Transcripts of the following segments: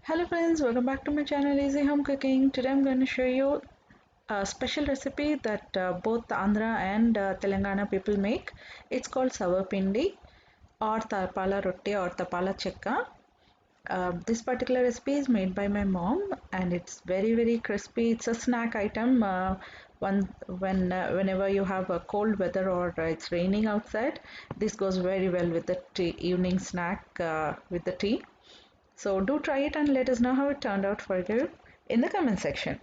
Hello friends, welcome back to my channel Easy Home Cooking. Today I'm going to show you a special recipe that both Andhra and Telangana people make. It's called Savapindi or Tapala Rotti or Tapala Chekka. This particular recipe is made by my mom and it's very crispy. It's a snack item. Whenever you have a cold weather or it's raining outside, this goes very well with the tea, evening snack with the tea. So do try it and let us know how it turned out for you in the comment section.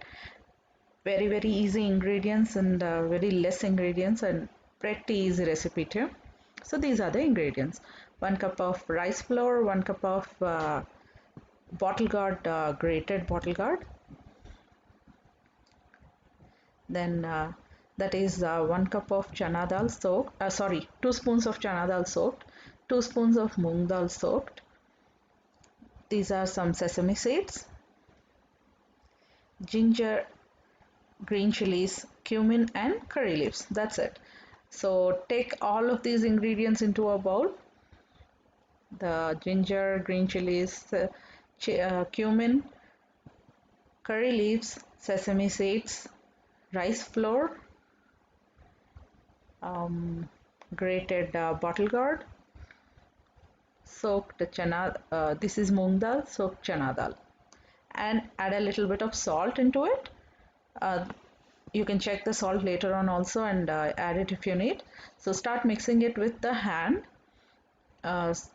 Very easy ingredients and very less ingredients and pretty easy recipe too. So these are the ingredients: 1 cup of rice flour, 1 cup of bottle gourd, grated bottle gourd, then that is 1 cup of chana dal soaked. 2 spoons of chana dal soaked, 2 spoons of moong dal soaked. These are some sesame seeds, ginger, green chilies, cumin and curry leaves. That's it. So take all of these ingredients into a bowl. The ginger, green chilies, cumin, curry leaves, sesame seeds, rice flour, grated bottle gourd, soaked chana, this is moong dal, soaked chana dal, and add a little bit of salt into it. Uh, you can check the salt later on also and add it if you need. So start mixing it with the hand.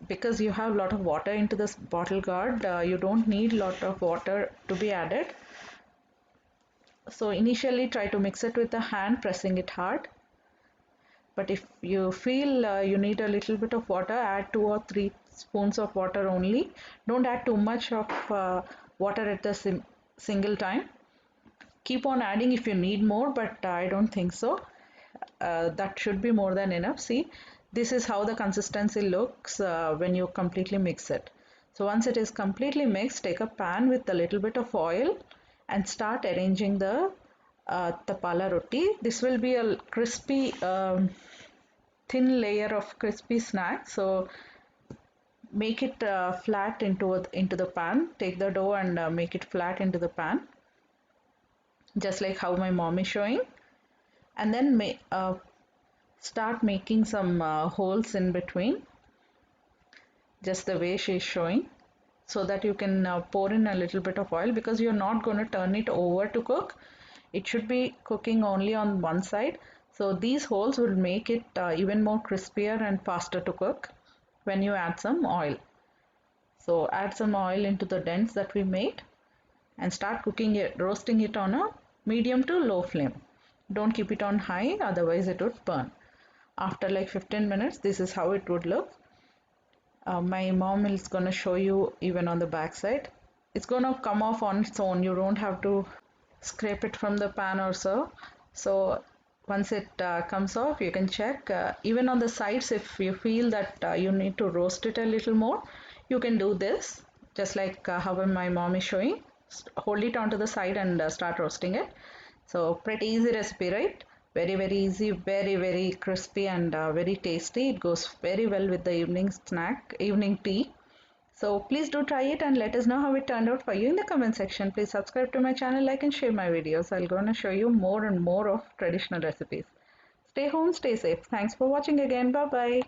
Because you have a lot of water into this bottle gourd, you don't need a lot of water to be added. So initially try to mix it with the hand, pressing it hard. But if you feel you need a little bit of water, add 2 or 3 spoons of water only. Don't add too much of water at the single time. Keep on adding if you need more, but I don't think so. That should be more than enough. See, this is how the consistency looks when you completely mix it. So once it is completely mixed, take a pan with a little bit of oil and start arranging the tapala roti. This will be a crispy thin layer of crispy snack. So make it flat into the pan. Take the dough and make it flat into the pan, just like how my mom is showing. And then start making some holes in between, just the way she is showing, so that you can pour in a little bit of oil, because you're not going to turn it over to cook. It should be cooking only on one side. So these holes will make it even more crispier and faster to cook when you add some oil. So add some oil into the dents that we made and start cooking it, roasting it on a medium to low flame. Don't keep it on high, otherwise it would burn. After like 15 minutes, this is how it would look. My mom is gonna show you even on the back side. It's gonna come off on its own. You don't have to scrape it from the pan or so. So once it comes off, you can check. Even on the sides, if you feel that you need to roast it a little more, you can do this, just like how my mom is showing. Hold it onto the side and start roasting it. So pretty easy recipe, right? Very easy, very crispy and very tasty. It goes very well with the evening snack, evening tea. So please do try it and let us know how it turned out for you in the comment section. Please subscribe to my channel, like and share my videos. I'll gonna show you more and more of traditional recipes. Stay home, stay safe. Thanks for watching again. Bye bye.